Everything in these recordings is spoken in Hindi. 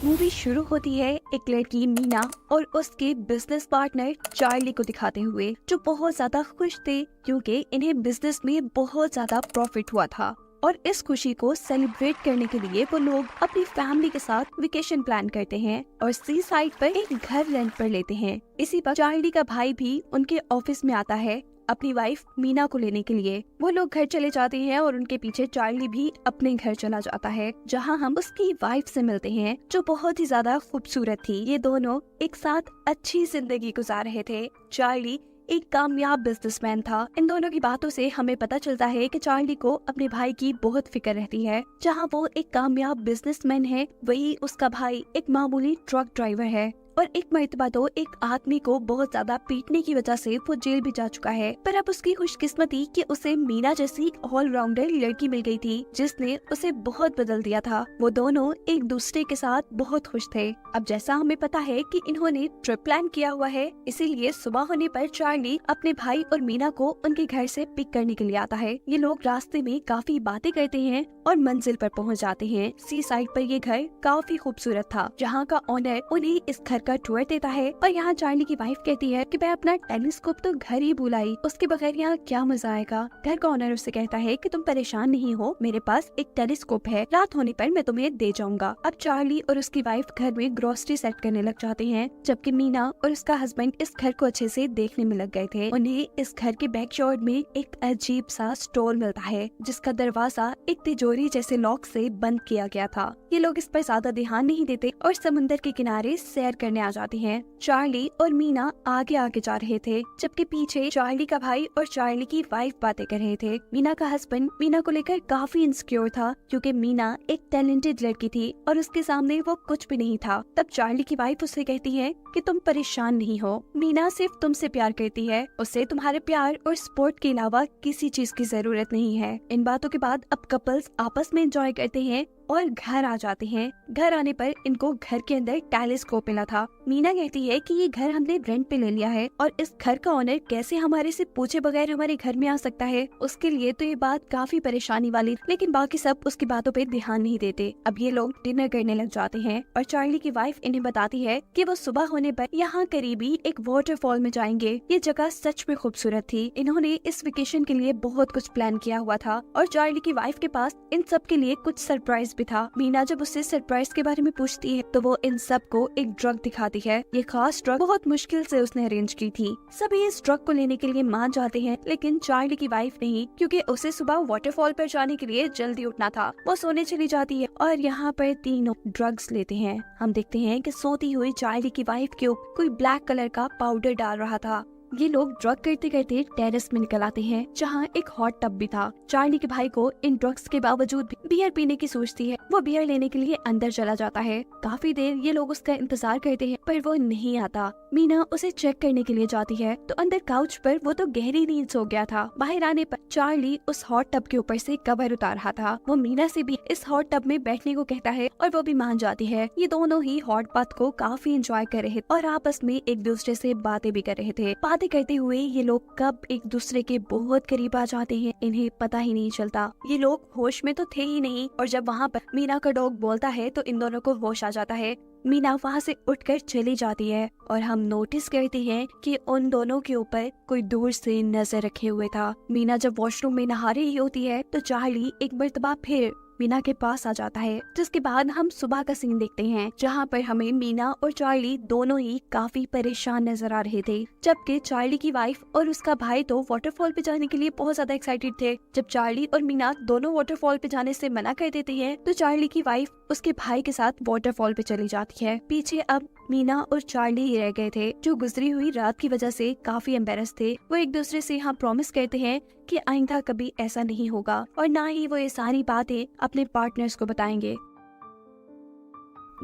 मूवी शुरू होती है एक लड़की मीना और उसके बिजनेस पार्टनर चार्ली को दिखाते हुए, जो बहुत ज्यादा खुश थे क्योंकि इन्हें बिजनेस में बहुत ज्यादा प्रॉफिट हुआ था। और इस खुशी को सेलिब्रेट करने के लिए वो लोग अपनी फैमिली के साथ वेकेशन प्लान करते हैं और सी साइड पर एक घर रेंट पर लेते हैं। इसी पर चार्ली का भाई भी उनके ऑफिस में आता है अपनी वाइफ मीना को लेने के लिए। वो लोग घर चले जाते हैं और उनके पीछे चार्ली भी अपने घर चला जाता है, जहां हम उसकी वाइफ से मिलते हैं, जो बहुत ही ज्यादा खूबसूरत थी। ये दोनों एक साथ अच्छी जिंदगी गुजार रहे थे। चार्ली एक कामयाब बिजनेसमैन था। इन दोनों की बातों से हमें पता चलता है कि चार्ली को अपने भाई की बहुत फिक्र रहती है। जहां वो एक कामयाब बिजनेसमैन है, वही उसका भाई एक मामूली ट्रक ड्राइवर है। और एक मर्तबा तो एक आदमी को बहुत ज्यादा पीटने की वजह से वो जेल भी जा चुका है। पर अब उसकी खुशकिस्मती कि उसे मीना जैसी ऑलराउंडर लड़की मिल गई थी, जिसने उसे बहुत बदल दिया था। वो दोनों एक दूसरे के साथ बहुत खुश थे। अब जैसा हमें पता है कि इन्होंने ट्रिप प्लान किया हुआ है, इसीलिए सुबह होने पर चार्ली अपने भाई और मीना को उनके घर से पिक करने के लिए आता है। ये लोग रास्ते में काफी बातें करते हैं और मंजिल पर पहुंच जाते हैं। सी साइड पर ये घर काफी खूबसूरत था, जहाँ का ओनर उन्हें इस घर का टूर देता है। पर यहाँ चार्ली की वाइफ कहती है कि मैं अपना टेलीस्कोप तो घर ही भूल आई, उसके बगैर यहाँ क्या मजा आएगा। घर का ओनर उससे कहता है कि तुम परेशान नहीं हो, मेरे पास एक टेलीस्कोप है, रात होने पर मैं तुम्हें दे जाऊंगा। अब चार्ली और उसकी वाइफ घर में ग्रोसरी सेट करने लग जाते हैं, जबकि मीना और उसका हस्बैंड इस घर को अच्छे से देखने में लग गए थे। उन्हें इस घर के बैकयार्ड में एक अजीब सा स्टोर मिलता है, जिसका दरवाजा एक तिजोरी जैसे लॉक से बंद किया गया था। ये लोग इस पर ज्यादा ध्यान नहीं देते और समुद्र के किनारे सैर करने आ जाते हैं। चार्ली और मीना आगे आगे जा रहे थे, जबकि पीछे चार्ली का भाई और चार्ली की वाइफ बातें कर रहे थे। मीना का हस्बैंड मीना को लेकर काफी इनसिक्योर था, क्योंकि मीना एक टैलेंटेड लड़की थी और उसके सामने वो कुछ भी नहीं था। तब चार्ली की वाइफ उससे कहती है कि तुम परेशान नहीं हो, मीना सिर्फ तुमसे प्यार करती है, उसे तुम्हारे प्यार और सपोर्ट के अलावा किसी चीज की जरूरत नहीं है। इन बातों के बाद अब कपल्स आपस में एंजॉय करते हैं और घर आ जाते हैं। घर आने पर इनको घर के अंदर टेलीस्कोप मिला था। मीना कहती है कि ये घर हमने रेंट पे ले लिया है और इस घर का ओनर कैसे हमारे से पूछे बगैर हमारे घर में आ सकता है। उसके लिए तो ये बात काफी परेशानी वाली, लेकिन बाकी सब उसकी बातों पे ध्यान नहीं देते। अब ये लोग डिनर करने लग जाते हैं और चार्ली की वाइफ इन्हें बताती है कि वो सुबह होने पर यहाँ करीबी एक वाटरफॉल में जाएंगे। ये जगह सच में खूबसूरत थी। इन्होंने इस वेकेशन के लिए बहुत कुछ प्लान किया हुआ था और चार्ली की वाइफ के पास इन सब के लिए कुछ सरप्राइज भी था। मीना जब उससे सरप्राइज के बारे में पूछती है तो वो इन सब को एक ड्रग दिखाती है। ये खास ड्रग बहुत मुश्किल से उसने अरेंज की थी। सभी इस ड्रग को लेने के लिए मान जाते हैं, लेकिन चार्ली की वाइफ नहीं, क्योंकि उसे सुबह वाटरफॉल पर जाने के लिए जल्दी उठना था। वो सोने चली जाती है और यहाँ पर तीनों ड्रग्स लेते हैं। हम देखते हैं कि सोती हुई चार्ली की वाइफ के ऊपर कोई ब्लैक कलर का पाउडर डाल रहा था। ये लोग ड्रग करते करते टेरेस में निकल आते हैं, जहाँ एक हॉट टब भी था। चार्ली के भाई को इन ड्रग्स के बावजूद भी बियर पीने की सोचती है। वो बियर लेने के लिए अंदर चला जाता है। काफी देर ये लोग उसका इंतजार करते हैं, पर वो नहीं आता। मीना उसे चेक करने के लिए जाती है तो अंदर काउच पर वो तो गहरी नींद सो गया था। बाहर आने पर चार्ली उस हॉट टब के ऊपर से कवर उतार रहा था। वो मीना से भी इस हॉट टब में बैठने को कहता है और वो भी मान जाती है। ये दोनों ही हॉट बाथ को काफी एंजॉय कर रहे और आपस में एक दूसरे से बातें भी कर रहे थे। बातें करते हुए ये लोग कब एक दूसरे के बहुत करीब आ जाते हैं, इन्हें पता ही नहीं चलता। ये लोग होश में तो थे ही नहीं और जब वहाँ पर मीना का डॉग बोलता है तो इन दोनों को होश आ जाता है। मीना वहाँ से उठकर चली जाती है और हम नोटिस करते हैं कि उन दोनों के ऊपर कोई दूर से नजर रखे हुए था। मीना जब वॉशरूम में नहा रही होती है तो चार्ली एक मर्तबा फिर मीना के पास आ जाता है, जिसके बाद हम सुबह का सीन देखते हैं, जहाँ पर हमें मीना और चार्ली दोनों ही काफी परेशान नजर आ रहे थे। जबकि चार्ली की वाइफ और उसका भाई तो वाटरफॉल पे जाने के लिए बहुत ज्यादा एक्साइटेड थे। जब चार्ली और मीना दोनों वाटरफॉल पे जाने से मना कर देती है तो चार्ली की वाइफ उसके भाई के साथ वाटरफॉल पे चली जाती है। पीछे अब मीना और चार्ली ही रह गए थे, जो गुजरी हुई रात की वजह से काफी एम्बेरस थे। वो एक दूसरे से यहाँ प्रॉमिस करते हैं कि आइंदा कभी ऐसा नहीं होगा और ना ही वो ये सारी बातें अपने पार्टनर्स को बताएंगे।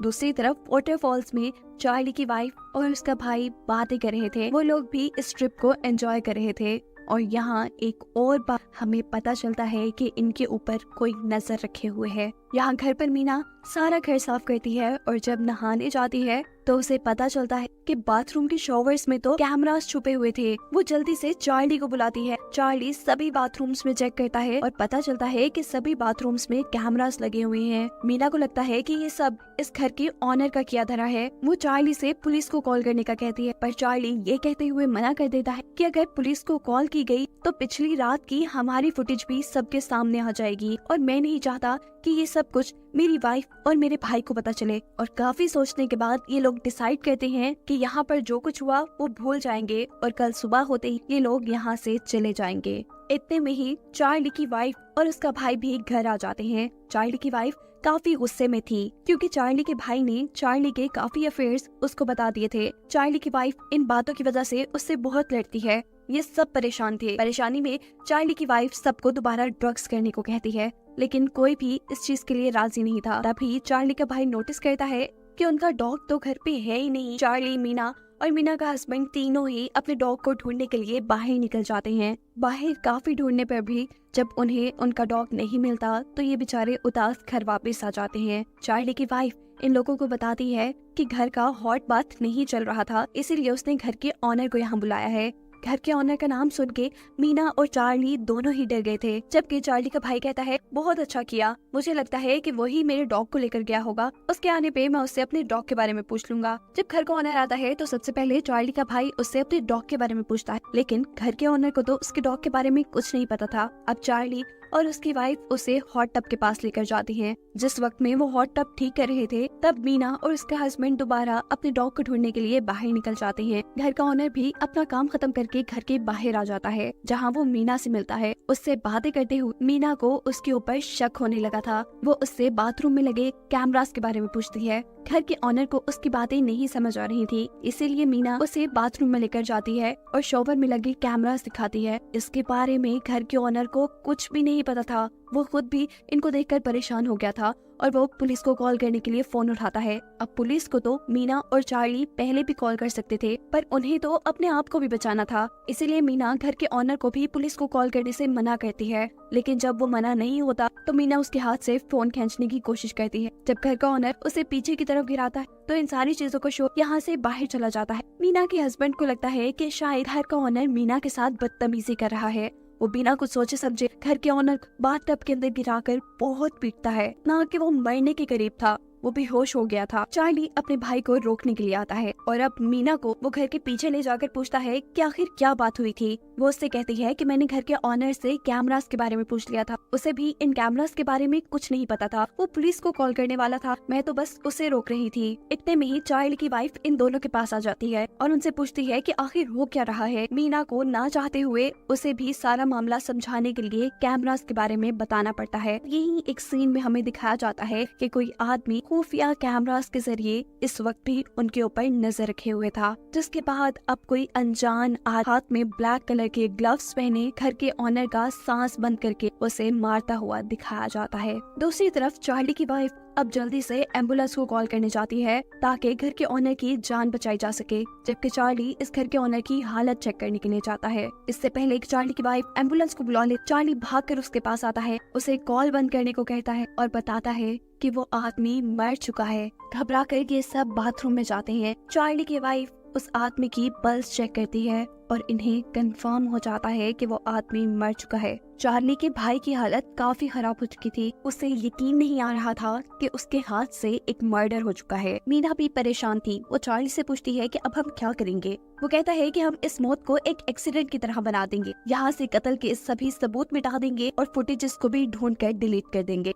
दूसरी तरफ वाटरफॉल्स में चार्ली की वाइफ और उसका भाई बातें कर रहे थे। वो लोग भी इस ट्रिप को एंजॉय कर रहे थे और यहाँ एक और बात हमें पता चलता है कि इनके ऊपर कोई नजर रखे हुए है। यहाँ घर पर मीना सारा घर साफ करती है और जब नहाने जाती है तो उसे पता चलता है कि बाथरूम के शॉवर्स में तो कैमरास छुपे हुए थे। वो जल्दी से चार्ली को बुलाती है। चार्ली सभी बाथरूम्स में चेक करता है और पता चलता है कि सभी बाथरूम्स में कैमरास लगे हुए हैं। मीना को लगता है कि ये सब इस घर के ऑनर का किया धरा है। वो चार्ली से पुलिस को कॉल करने का कहती है, पर चार्ली ये कहते हुए मना कर देता है कि अगर पुलिस को कॉल की गई तो पिछली रात की हमारी फुटेज भी सबके सामने आ जाएगी और मैं नहीं चाहता कि ये सब कुछ मेरी वाइफ और मेरे भाई को पता चले। और काफी सोचने के बाद ये लोग डिसाइड करते हैं कि यहाँ पर जो कुछ हुआ वो भूल जाएंगे और कल सुबह होते ही ये लोग यहाँ से चले जाएंगे। इतने में ही चार्ली की वाइफ और उसका भाई भी घर आ जाते हैं। चार्ली की वाइफ काफी गुस्से में थी क्योंकि चार्ली के भाई ने चार्ली के काफी अफेयर्स उसको बता दिए थे। चार्ली की वाइफ इन बातों की वजह से उससे बहुत लड़ती है। ये सब परेशान थे। परेशानी में चार्ली की वाइफ सबको दोबारा ड्रग्स करने को कहती है, लेकिन कोई भी इस चीज के लिए राजी नहीं था। तभी चार्ली का भाई नोटिस करता है कि उनका डॉग तो घर पे है ही नहीं। चार्ली, मीना और मीना का हस्बैंड तीनों ही अपने डॉग को ढूंढने के लिए बाहर निकल जाते हैं। बाहर काफी ढूंढने पर भी जब उन्हें उनका डॉग नहीं मिलता तो ये बेचारे उदास घर वापस आ जाते हैं। चार्ली की वाइफ इन लोगों को बताती है कि घर का हॉट बाथ नहीं चल रहा था, इसीलिए उसने घर के ऑनर को यहाँ बुलाया है। घर के ऑनर का नाम सुन के मीना और चार्ली दोनों ही डर गए थे, जबकि चार्ली का भाई कहता है, बहुत अच्छा किया, मुझे लगता है कि वही मेरे डॉग को लेकर गया होगा। उसके आने पे मैं उससे अपने डॉग के बारे में पूछ लूंगा। जब घर का ऑनर आता है तो सबसे पहले चार्ली का भाई उससे अपने डॉग के बारे में पूछता है, लेकिन घर के ऑनर को तो उसके डॉग के बारे में कुछ नहीं पता था। अब चार्ली और उसकी वाइफ उसे हॉट टब के पास लेकर जाती हैं। जिस वक्त में वो हॉट टब ठीक कर रहे थे तब मीना और उसका हस्बैंड दोबारा अपने डॉग को ढूंढने के लिए बाहर निकल जाते हैं। घर का ऑनर भी अपना काम खत्म करके घर के बाहर आ जाता है, जहाँ वो मीना से मिलता है। उससे बातें करते हुए मीना को उसके ऊपर शक होने लगा था। वो उससे बाथरूम में लगे कैमरास के बारे में पूछती है। घर के ऑनर को उसकी बातें नहीं समझ आ रही थी, इसीलिए मीना उसे बाथरूम में लेकर जाती है और शॉवर में लगे कैमरास दिखाती है। इसके बारे में घर के ऑनर को कुछ भी नहीं पता था। वो खुद भी इनको देखकर परेशान हो गया था और वो पुलिस को कॉल करने के लिए फोन उठाता है। अब पुलिस को तो मीना और चार्ली पहले भी कॉल कर सकते थे, पर उन्हें तो अपने आप को भी बचाना था, इसीलिए मीना घर के ऑनर को भी पुलिस को कॉल करने से मना करती है। लेकिन जब वो मना नहीं होता तो मीना उसके हाथ से फोन खींचने की कोशिश करती है। जब घर का ऑनर उसे पीछे की तरफ गिराता है तो इन सारी चीजों को शो यहाँ से बाहर चला जाता है। मीना के हस्बैंड को लगता है कि शायद घर का ऑनर मीना के साथ बदतमीजी कर रहा है। वो बिना कुछ सोचे समझे घर के ऑनर बाथटब के अंदर गिराकर बहुत पीटता है, ना कि वो मरने के करीब था, वो बेहोश हो गया था। चार्ली अपने भाई को रोकने के लिए आता है और अब मीना को वो घर के पीछे ले जाकर पूछता है कि आखिर क्या बात हुई थी। वो उससे कहती है कि मैंने घर के ऑनर से कैमरास के बारे में पूछ लिया था, उसे भी इन कैमरास के बारे में कुछ नहीं पता था। वो पुलिस को कॉल करने वाला था, मैं तो बस उसे रोक रही थी। इतने में ही चार्ली की वाइफ इन दोनों के पास आ जाती है और उनसे पूछती है कि आखिर हो क्या रहा है। मीना को ना चाहते हुए उसे भी सारा मामला समझाने के लिए कैमरास के बारे में बताना पड़ता है। यही एक सीन में हमें दिखाया जाता है कि कोई आदमी खुफिया कैमरास के जरिए इस वक्त भी उनके ऊपर नजर रखे हुए था, जिसके बाद अब कोई अनजान हाथ में ब्लैक कलर के ग्लव्स पहने घर के ऑनर का सांस बंद करके उसे मारता हुआ दिखाया जाता है। दूसरी तरफ चार्ली की वाइफ अब जल्दी से एम्बुलेंस को कॉल करने जाती है ताकि घर के ऑनर की जान बचाई जा सके, जबकि चार्ली इस घर के ऑनर की हालत चेक करने के लिए जाता है। इससे पहले चार्ली की वाइफ एम्बुलेंस को बुला ले, चार्ली भागकर उसके पास आता है, उसे कॉल बंद करने को कहता है और बताता है कि वो आदमी मर चुका है। घबरा कर ये सब बाथरूम में जाते हैं। चार्ली की वाइफ उस आदमी की पल्स चेक करती है और इन्हें कंफर्म हो जाता है कि वो आदमी मर चुका है। चार्ली के भाई की हालत काफी खराब हो चुकी थी, उसे यकीन नहीं आ रहा था कि उसके हाथ से एक मर्डर हो चुका है। मीना भी परेशान थी, वो चार्ली से पूछती है कि अब हम क्या करेंगे। वो कहता है कि हम इस मौत को एक एक्सीडेंट की तरह बना देंगे, यहाँ से कत्ल के सभी सबूत मिटा देंगे और फुटेजेस को भी ढूंढ कर डिलीट कर देंगे।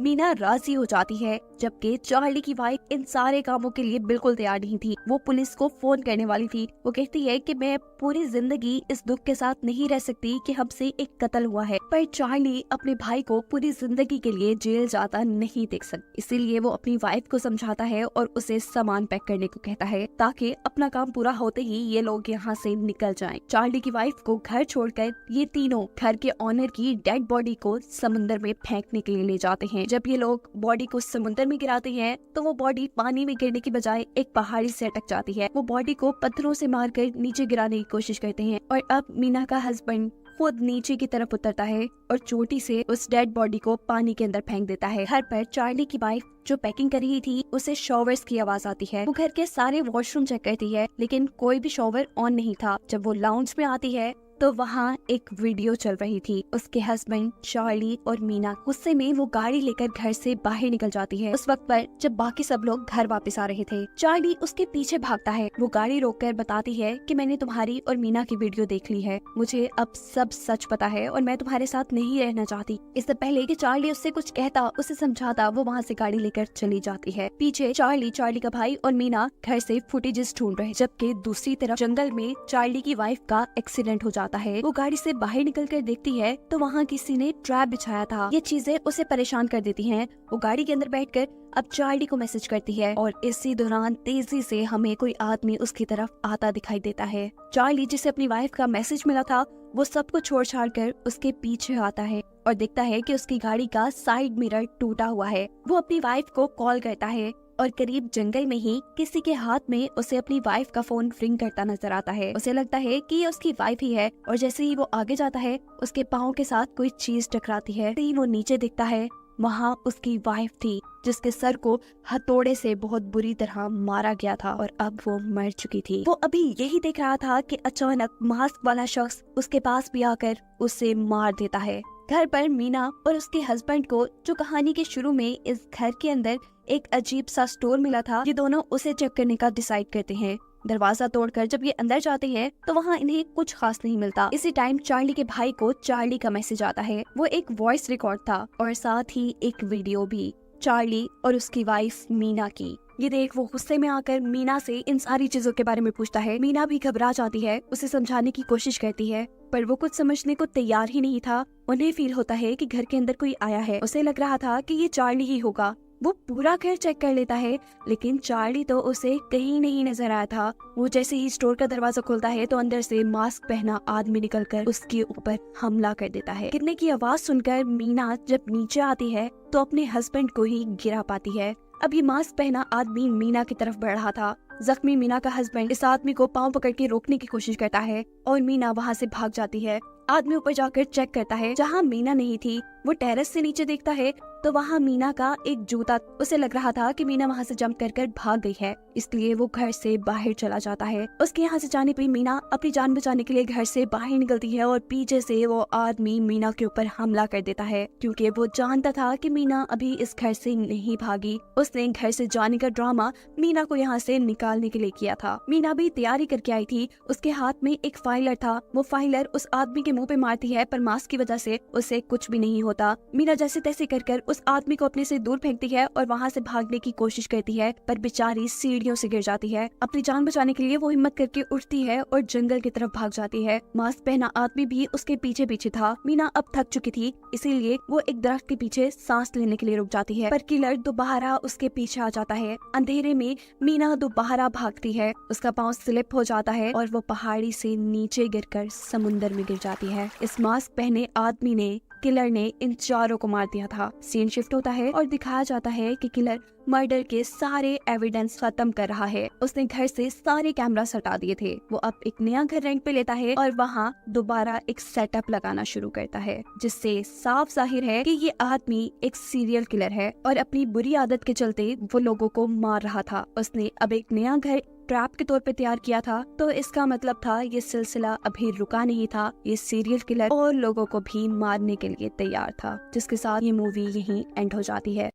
मीना राजी हो जाती है, जबकि चार्ली की वाइफ इन सारे कामों के लिए बिल्कुल तैयार नहीं थी। वो पुलिस को फोन करने वाली थी। वो कहती है कि मैं पूरी जिंदगी इस दुख के साथ नहीं रह सकती कि हमसे एक कत्ल हुआ है, पर चार्ली अपने भाई को पूरी जिंदगी के लिए जेल जाता नहीं देख सकती। इसीलिए वो अपनी वाइफ को समझाता है और उसे सामान पैक करने को कहता है ताकि अपना काम पूरा होते ही ये लोग यहाँ से निकल जाएं। चार्ली की वाइफ को घर छोड़कर ये तीनों घर के ऑनर की डेड बॉडी को समुद्र में फेंकने के लिए ले जाते हैं। जब ये लोग बॉडी को समुद्र में गिराते हैं तो वो बॉडी पानी में गिरने की बजाय एक पहाड़ी से अटक जाती है। वो बॉडी को पत्थरों से मारकर नीचे गिराने की कोशिश करते हैं और अब मीना का हस्बैंड खुद नीचे की तरफ उतरता है और चोटी से उस डेड बॉडी को पानी के अंदर फेंक देता है। घर पर चार्ली की वाइफ जो पैकिंग कर रही थी उसे शॉवर्स की आवाज आती है। वो घर के सारे वॉशरूम चेक करती है लेकिन कोई भी शॉवर ऑन नहीं था। जब वो लाउंज में आती है तो वहाँ एक वीडियो चल रही थी। उसके हस्बैंड चार्ली और मीना गुस्से में वो गाड़ी लेकर घर से बाहर निकल जाती है। उस वक्त पर जब बाकी सब लोग घर वापस आ रहे थे, चार्ली उसके पीछे भागता है। वो गाड़ी रोककर बताती है कि मैंने तुम्हारी और मीना की वीडियो देख ली है, मुझे अब सब सच पता है और मैं तुम्हारे साथ नहीं रहना चाहती। इससे पहले कि चार्ली उससे कुछ कहता, उसे समझाता, वो वहाँ से गाड़ी लेकर चली जाती है। पीछे चार्ली का भाई और मीना घर से फुटेजेस ढूंढ रहे, जबकि दूसरी तरफ जंगल में चार्ली की वाइफ का एक्सीडेंट हो जाता है। वो गाड़ी से बाहर निकलकर देखती है तो वहाँ किसी ने ट्रैप बिछाया था। ये चीजें उसे परेशान कर देती हैं। वो गाड़ी के अंदर बैठकर अब चार्ली को मैसेज करती है और इसी दौरान तेजी से हमें कोई आदमी उसकी तरफ आता दिखाई देता है। चार्ली जिसे अपनी वाइफ का मैसेज मिला था वो सब कुछ छोड़ छाड़ कर उसके पीछे आता है और देखता है कि उसकी गाड़ी का साइड मिरर टूटा हुआ है। वो अपनी वाइफ को कॉल करता है और करीब जंगल में ही किसी के हाथ में उसे अपनी वाइफ का फोन रिंग करता नजर आता है। उसे लगता है कि ये उसकी वाइफ ही है और जैसे ही वो आगे जाता है उसके पाँव के साथ कोई चीज टकराती है। वो नीचे दिखता है, वहाँ उसकी वाइफ थी जिसके सर को हथौड़े से बहुत बुरी तरह मारा गया था और अब वो मर चुकी थी। वो अभी यही देख रहा था कि अचानक मास्क वाला शख्स उसके पास भी आकर उसे मार देता है। घर पर मीना और उसके हस्बैंड को जो कहानी के शुरू में इस घर के अंदर एक अजीब सा स्टोर मिला था, ये दोनों उसे चेक करने का डिसाइड करते हैं। दरवाजा तोड़कर जब ये अंदर जाते हैं तो वहाँ इन्हें कुछ खास नहीं मिलता। इसी टाइम चार्ली के भाई को चार्ली का मैसेज आता है। वो एक वॉइस रिकॉर्ड था और साथ ही एक वीडियो भी, चार्ली और उसकी वाइफ मीना की। ये देख वो गुस्से में आकर मीना से इन सारी चीजों के बारे में पूछता है। मीना भी घबरा जाती है, उसे समझाने की कोशिश करती है पर वो कुछ समझने को तैयार ही नहीं था। उन्हें फील होता है कि घर के अंदर कोई आया है। उसे लग रहा था कि ये चार्ली ही होगा। वो पूरा घर चेक कर लेता है लेकिन चार्ली तो उसे कहीं नहीं नजर आया था। वो जैसे ही स्टोर का दरवाजा खोलता है तो अंदर से मास्क पहना आदमी निकलकर उसके ऊपर हमला कर देता है। गिरने की आवाज सुनकर मीना जब नीचे आती है तो अपने हस्बैंड को ही गिरा पाती है। अब ये मास्क पहना आदमी मीना की तरफ बढ़ रहा था। जख्मी मीना का हस्बैंड इस आदमी को पांव पकड़ के रोकने की कोशिश करता है और मीना वहाँ से भाग जाती है। आदमी ऊपर जाकर चेक करता है जहाँ मीना नहीं थी। वो टेरेस से नीचे देखता है तो वहाँ मीना का एक जूता, उसे लग रहा था कि मीना वहाँ से जंप कर भाग गई है, इसलिए वो घर से बाहर चला जाता है। उसके यहाँ से जाने पे मीना अपनी जान बचाने के लिए घर से बाहर निकलती है और पीछे से वो आदमी मीना के ऊपर हमला कर देता है क्योंकि वो जानता था कि मीना अभी इस घर से नहीं भागी। उसने घर से जाने का ड्रामा मीना को यहाँ से निकालने के लिए किया था। मीना भी तैयारी करके आई थी। उसके हाथ में एक फाइलर था। वो फाइलर उस आदमी के मुंह पे मारती है पर मास्क की वजह से उसे कुछ भी नहीं होता। मीना जैसे तैसे कर उस आदमी को अपने से दूर फेंकती है और वहाँ से भागने की कोशिश करती है पर बेचारी सीढ़ियों से गिर जाती है। अपनी जान बचाने के लिए वो हिम्मत करके उठती है और जंगल की तरफ भाग जाती है। मास्क पहना आदमी भी उसके पीछे पीछे था। मीना अब थक चुकी थी इसीलिए वो एक दरख्त के पीछे सांस लेने के लिए रुक जाती है पर किलर दोबारा उसके पीछे आ जाता है। अंधेरे में मीना दोबारा भागती है। उसका पाँव स्लिप हो जाता है और वो पहाड़ी से नीचे गिरकर समुंदर में गिर जाती है। इस मास्क पहने आदमी ने, किलर ने इन चारों को मार दिया था। सीन शिफ्ट होता है और दिखाया जाता है कि किलर मर्डर के सारे एविडेंस खत्म कर रहा है। उसने घर से सारे कैमरास हटा दिए थे। वो अब एक नया घर रेंट पे लेता है और वहाँ दोबारा एक सेटअप लगाना शुरू करता है जिससे साफ जाहिर है कि ये आदमी एक सीरियल किलर है और अपनी बुरी आदत के चलते वो लोगों को मार रहा था। उसने अब एक नया घर ट्रैप के तौर पे तैयार किया था तो इसका मतलब था ये सिलसिला अभी रुका नहीं था। ये सीरियल किलर और लोगों को भी मारने के लिए तैयार था, जिसके साथ ये मूवी यहीं एंड हो जाती है।